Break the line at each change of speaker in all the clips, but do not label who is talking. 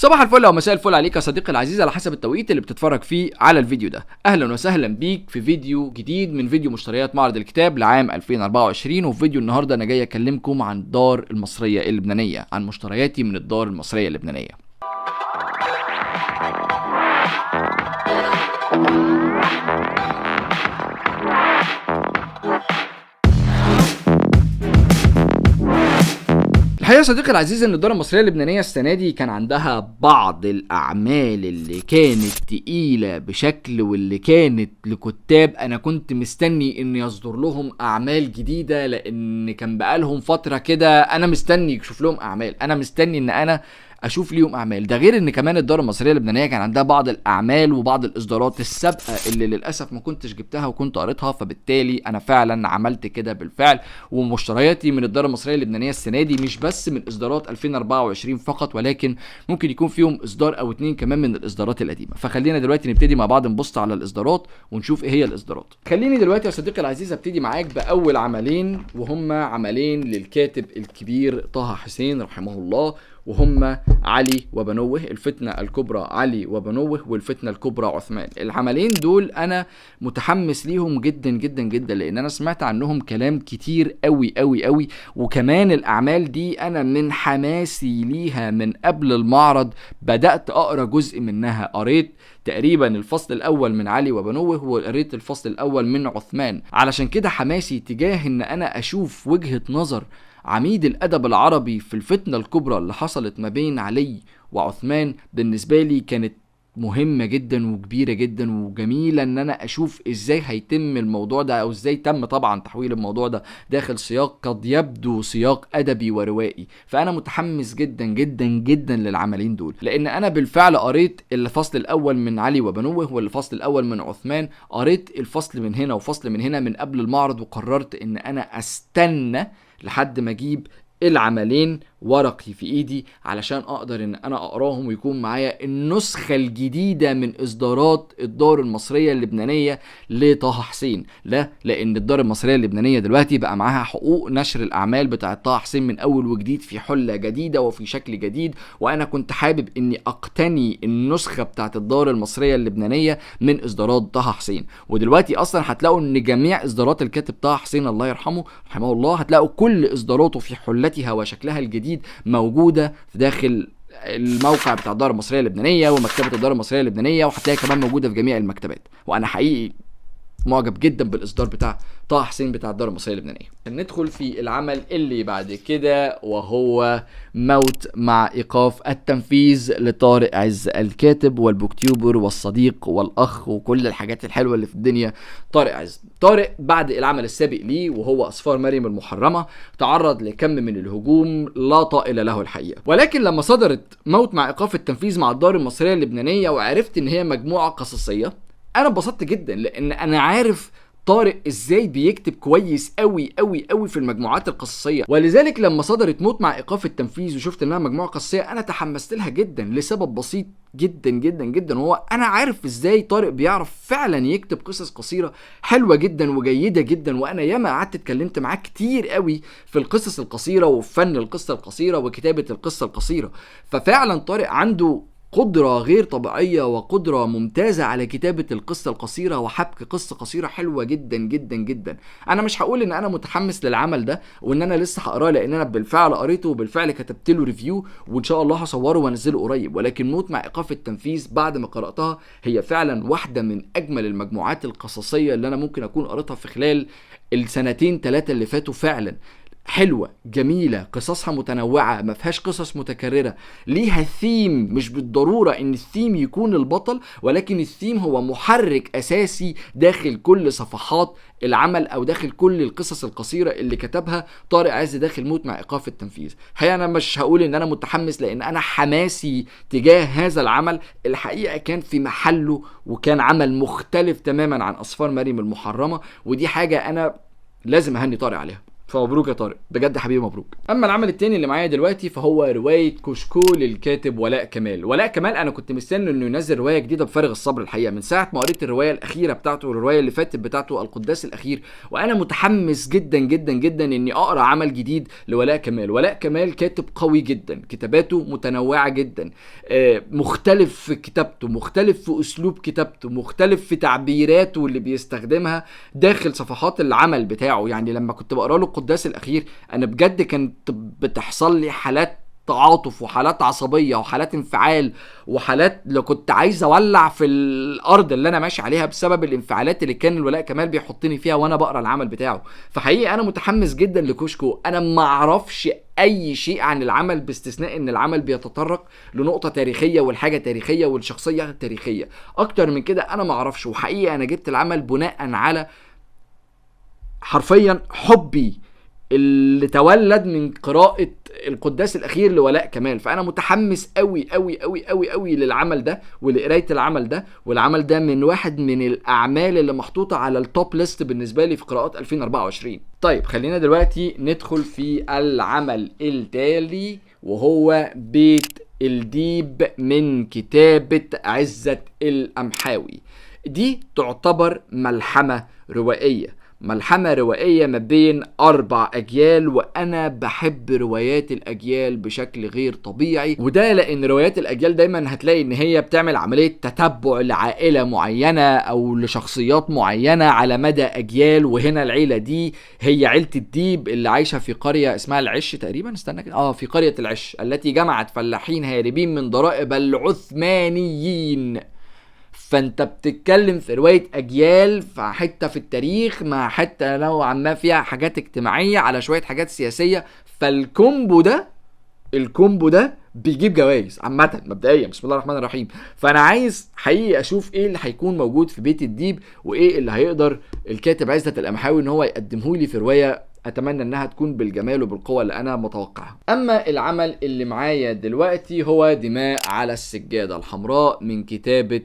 صباح الفل او مساء الفل عليك يا صديقي العزيز على حسب التوقيت اللي بتتفرج فيه على الفيديو ده. اهلا وسهلا بيك في فيديو جديد من فيديو مشتريات معرض الكتاب لعام 2024. وفي فيديو النهارده انا جاي اكلمكم عن الدار المصرية اللبنانية، عن مشترياتي من الدار المصرية اللبنانية. الحقيقة يا صديقي العزيز ان الدار المصرية اللبنانية السنة دي كان عندها بعض الاعمال اللي كانت تقيلة بشكل، واللي كانت لكتاب انا كنت مستني ان يصدر لهم اعمال جديدة، لان كان بقالهم فترة كده انا مستني اشوف لهم اعمال، انا مستني ان انا اشوف ليهم اعمال. ده غير ان كمان الدار المصريه اللبنانيه كان عندها بعض الاعمال وبعض الاصدارات السابقه اللي للاسف ما كنتش جبتها وكنت قريتها، فبالتالي انا فعلا عملت كده بالفعل. ومشترياتي من الدار المصريه اللبنانيه السنه دي مش بس من اصدارات 2024 فقط، ولكن ممكن يكون فيهم اصدار او اتنين كمان من الاصدارات القديمه. فخلينا دلوقتي نبتدي مع بعض نبص على الاصدارات ونشوف ايه هي الاصدارات. خليني دلوقتي يا صديقي العزيز ابتدي معاك باول عملين، وهما عملين للكاتب الكبير طه حسين رحمه الله، وهم علي وبنوه، الفتنة الكبرى علي وبنوه والفتنة الكبرى عثمان. العملين دول انا متحمس ليهم جدا جدا جدا، لان انا سمعت عنهم كلام كتير قوي قوي قوي، وكمان الاعمال دي انا من حماسي ليها من قبل المعرض بدأت اقرا جزء منها. قريت تقريبا الفصل الاول من علي وبنوه وقريت الفصل الاول من عثمان، علشان كده حماسي تجاه ان انا اشوف وجهة نظر عميد الأدب العربي في الفتنة الكبرى اللي حصلت ما بين علي وعثمان بالنسبة لي كانت مهمة جدا وكبيرة جدا وجميلة، ان انا اشوف ازاي هيتم الموضوع ده، او ازاي تم طبعا تحويل الموضوع ده داخل سياق قد يبدو سياق ادبي وروائي. فانا متحمس جدا جدا جدا للعملين دول، لان انا بالفعل قريت الفصل الاول من علي وبنوه والفصل الاول من عثمان، قريت الفصل من هنا وفصل من هنا من قبل المعرض، وقررت ان انا استنى لحد ما اجيب العملين ورقي في ايدي علشان اقدر ان انا اقراهم ويكون معايا النسخة الجديدة من اصدارات الدار المصرية اللبنانية لطه حسين. لا، لان الدار المصرية اللبنانية دلوقتي بقى معاها حقوق نشر الاعمال بتاعه طه حسين من اول وجديد في حلة جديدة وفي شكل جديد، وانا كنت حابب اني اقتني النسخة بتاعه الدار المصرية اللبنانية من اصدارات طه حسين. ودلوقتي اصلا هتلاقوا ان جميع اصدارات الكاتب طه حسين الله يرحمه رحمه الله، هتلاقوا كل اصداراته في حلتها وشكلها الجديد موجودة في داخل الموقع بتاع الدار المصرية اللبنانية ومكتبة الدار المصرية اللبنانية، وهتلاقي كمان موجودة في جميع المكتبات. وانا حقيقي معجب جدا بالاصدار بتاع طه حسين بتاع الدار المصرية اللبنانية. ندخل في العمل اللي بعد كده، وهو موت مع ايقاف التنفيذ لطارق عز، الكاتب والبوكتيوبر والصديق والاخ وكل الحاجات الحلوة اللي في الدنيا. طارق عز، طارق بعد العمل السابق ليه وهو اسفار مريم المحرمة تعرض لكم من الهجوم لا طائل له الحقيقة، ولكن لما صدرت موت مع ايقاف التنفيذ مع الدار المصرية اللبنانية وعرفت ان هي مجموعة قصصية، انا اتبسطت جدا، لان انا عارف طارق ازاي بيكتب كويس قوي قوي قوي في المجموعات القصصيه. ولذلك لما صدرت موت مع ايقاف التنفيذ وشفت انها مجموعه قصصيه انا تحمست لها جدا لسبب بسيط جدا جدا جدا، وهو انا عارف ازاي طارق بيعرف فعلا يكتب قصص قصيره حلوه جدا وجيده جدا. وانا ياما قعدت اتكلمت معاه كتير قوي في القصص القصيره وفي فن القصه القصيره وكتابه القصه القصيره. ففعلا طارق عنده قدرة غير طبيعية وقدرة ممتازة على كتابة القصة القصيرة وحبك قصة قصيرة حلوة جدا جدا جدا. انا مش هقول ان انا متحمس للعمل ده وان انا لسه هقراه، لان انا بالفعل قريته وبالفعل كتبت له ريفيو وان شاء الله هصوره وانزله قريب، ولكن موت مع ايقاف التنفيذ بعد ما قرأتها هي فعلا واحدة من اجمل المجموعات القصصية اللي انا ممكن اكون قريتها في خلال السنتين ثلاثة اللي فاتوا. فعلا حلوة جميلة، قصصها متنوعة، ما فيهاش قصص متكررة، ليها ثيم، مش بالضرورة ان الثيم يكون البطل، ولكن الثيم هو محرك اساسي داخل كل صفحات العمل او داخل كل القصص القصيرة اللي كتبها طارق عز داخل موت مع ايقاف التنفيذ. هي انا مش هقول ان انا متحمس، لان انا حماسي تجاه هذا العمل الحقيقة كان في محله، وكان عمل مختلف تماما عن اسفار مريم المحرمة، ودي حاجة انا لازم اهني طارق عليها. فمبروك يا طارق بجد حبيبي، مبروك. اما العمل التاني اللي معايا دلوقتي فهو روايه كشكو للكاتب ولاء كمال. ولاء كمال انا كنت مستني انه ينزل روايه جديده بفارغ الصبر الحقيقه، من ساعه ما قريت الروايه الاخيره بتاعته والروايه اللي فاتت بتاعته القداس الاخير، وانا متحمس جدا جدا جدا اني اقرا عمل جديد لولاء كمال. ولاء كمال كاتب قوي جدا، كتاباته متنوعه جدا، مختلف في كتابته، مختلف في اسلوب كتابته، مختلف في تعبيراته اللي بيستخدمها داخل صفحات العمل بتاعه. يعني لما كنت بقرا له القداس الاخير انا بجد كانت بتحصل لي حالات تعاطف وحالات عصبيه وحالات انفعال وحالات لو كنت عايز اولع في الارض اللي انا ماشي عليها بسبب الانفعالات اللي كان الولاء كمال بيحطني فيها وانا بقرا العمل بتاعه. فحقيقي انا متحمس جدا لكشكو. انا ما اعرفش اي شيء عن العمل باستثناء ان العمل بيتطرق لنقطه تاريخيه والحاجه تاريخيه والشخصيه تاريخيه، اكتر من كده انا ما اعرفش. وحقيقي انا جبت العمل بناء على حرفيا حبي اللي تولد من قراءة القداس الأخير لولاء كمال. فأنا متحمس قوي قوي قوي قوي قوي للعمل ده ولقراية العمل ده. والعمل ده من واحد من الأعمال اللي محطوطة على التوب ليست بالنسبة لي في قراءات 2024. طيب خلينا دلوقتي ندخل في العمل التالي وهو بيت الديب من كتابة عزت القمحاوي. دي تعتبر ملحمة روائية ما بين 4 أجيال، وأنا بحب روايات الأجيال بشكل غير طبيعي. وده لأن روايات الأجيال دايما هتلاقي إن هي بتعمل عملية تتبع لعائلة معينة أو لشخصيات معينة على مدى أجيال. وهنا العيلة دي هي عيلة الديب اللي عايشة في قرية اسمها العش تقريبا، استنى كده، في قرية العش التي جمعت فلاحين هاربين من ضرائب العثمانيين. فانت بتتكلم في رواية اجيال، فحتة في التاريخ مع حتة نوعا ما فيها حاجات اجتماعية على شوية حاجات سياسية. فالكومبو ده بيجيب جوائز عامة مبدئيا. بسم الله الرحمن الرحيم. فانا عايز حقيقي اشوف ايه اللي هيكون موجود في بيت الديب وايه اللي هيقدر الكاتب عزت القمحاوي ان هو يقدمه لي في رواية اتمنى انها تكون بالجمال وبالقوة اللي انا متوقعها. اما العمل اللي معايا دلوقتي هو دماء على السجادة الحمراء من كتابة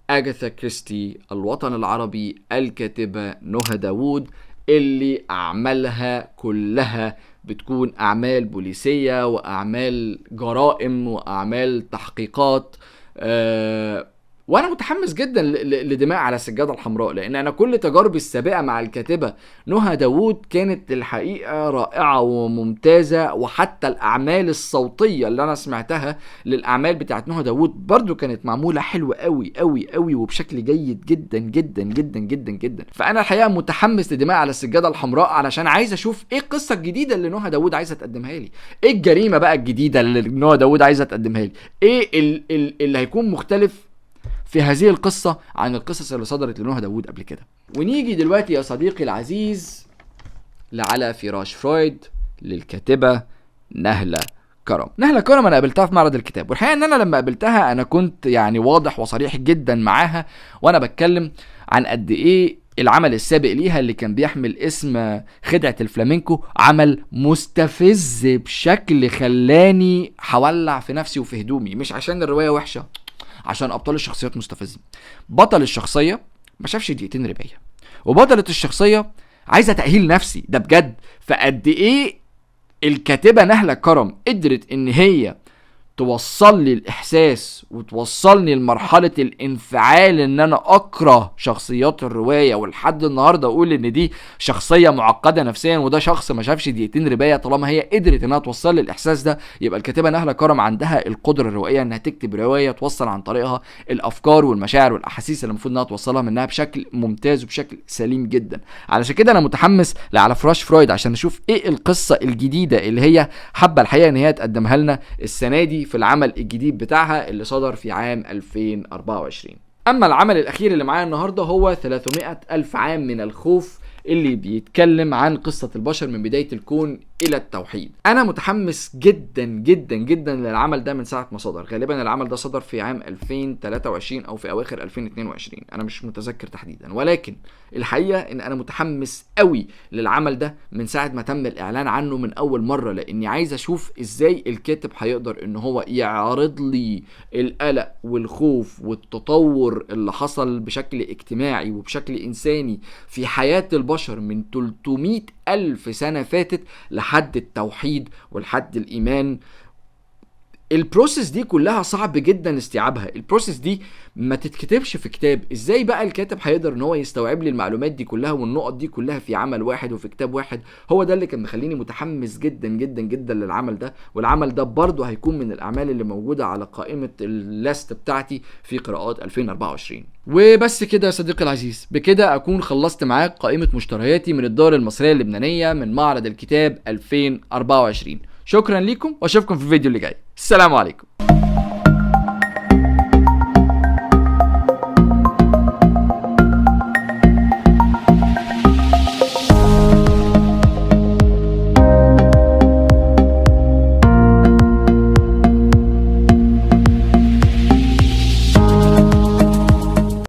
أغاثا كريستي الوطن العربي، الكاتبة نهى داوود، اللي أعمالها كلها بتكون أعمال بوليسية وأعمال جرائم وأعمال تحقيقات. وانا متحمس جدا لدماء على السجادة الحمراء، لان انا كل تجاربي السابقة مع الكاتبة نهى داوود كانت الحقيقة رائعة وممتازة. وحتى الاعمال الصوتية اللي انا سمعتها للاعمال بتاعت نهى داوود برضو كانت معمولة حلوة قوي قوي قوي وبشكل جيد جدا جدا جدا جدا جدا. فانا الحقيقة متحمس لدماء على السجادة الحمراء علشان عايز اشوف ايه القصة الجديدة اللي نهى داوود عايزة تقدمها لي، ايه الجريمة بقى الجديدة اللي نهى داوود عايزة تقدمها لي، ايه اللي هيكون مختلف في هذه القصة عن القصص اللي صدرت لنهى داوود قبل كده. ونيجي دلوقتي يا صديقي العزيز لعلى فراش فرويد للكاتبة نهلة كرم. نهلة كرم انا قابلتها في معرض الكتاب، والحقيقة ان انا لما قابلتها انا كنت يعني واضح وصريح جدا معاها وانا بتكلم عن قد ايه العمل السابق ليها اللي كان بيحمل اسم خدعة الفلامينكو عمل مستفز بشكل خلاني حولع في نفسي وفي هدومي. مش عشان الرواية وحشة، عشان ابطال الشخصيات مستفزين. بطل الشخصيه ما شافش دقيقتين ربايه، وبطله الشخصيه عايزه تاهيل نفسي ده بجد. فقد ايه الكاتبه نهله كرم قدرت ان هي توصل لي الاحساس وتوصلني لمرحله الانفعال ان انا اكره شخصيات الروايه، ولحد النهارده اقول ان دي شخصيه معقده نفسيا وده شخص ما شافش دقيقتين ربايه. طالما هي قدرت انها توصل لي الاحساس ده يبقى الكاتبه نهله كرم عندها القدره الروائيه انها تكتب روايه توصل عن طريقها الافكار والمشاعر والاحاسيس اللي المفروض انها توصلها منها بشكل ممتاز وبشكل سليم جدا. علشان كده انا متحمس لعلى فراش فرويد عشان نشوف ايه القصه الجديده اللي هي حابه الحقيقه ان هي تقدمها لنا السنه دي في العمل الجديد بتاعها اللي صدر في عام 2024. اما العمل الاخير اللي معايا النهارده هو 300,000 عام من الخوف، اللي بيتكلم عن قصة البشر من بداية الكون إلى التوحيد. أنا متحمس جدا جدا جدا للعمل ده من ساعة ما صدر. غالبا العمل ده صدر في عام 2023 أو في أواخر 2022، أنا مش متذكر تحديدا، ولكن الحقيقة إن أنا متحمس قوي للعمل ده من ساعة ما تم الإعلان عنه من أول مرة، لأني عايز أشوف إزاي الكاتب هيقدر إن هو يعرض لي القلق والخوف والتطور اللي حصل بشكل اجتماعي وبشكل إنساني في حياة البشر من 300 1000 سنة فاتت لحد التوحيد ولحد الإيمان. البروسيس دي كلها صعب جدا استيعابها. البروسيس دي ما تتكتبش في كتاب. ازاي بقى الكاتب هيقدر ان هو يستوعب لي المعلومات دي كلها والنقط دي كلها في عمل واحد وفي كتاب واحد؟ هو ده اللي كان مخليني متحمس جدا جدا جدا للعمل ده. والعمل ده برضه هيكون من الاعمال اللي موجودة على قائمة اللاست بتاعتي في قراءات 2024. وبس كده يا صديقي العزيز، بكده اكون خلصت معاك قائمة مشترياتي من الدار المصرية اللبنانية من معرض الكتاب 2024. شكرا لكم واشوفكم في الفيديو اللي جاي. السلام عليكم.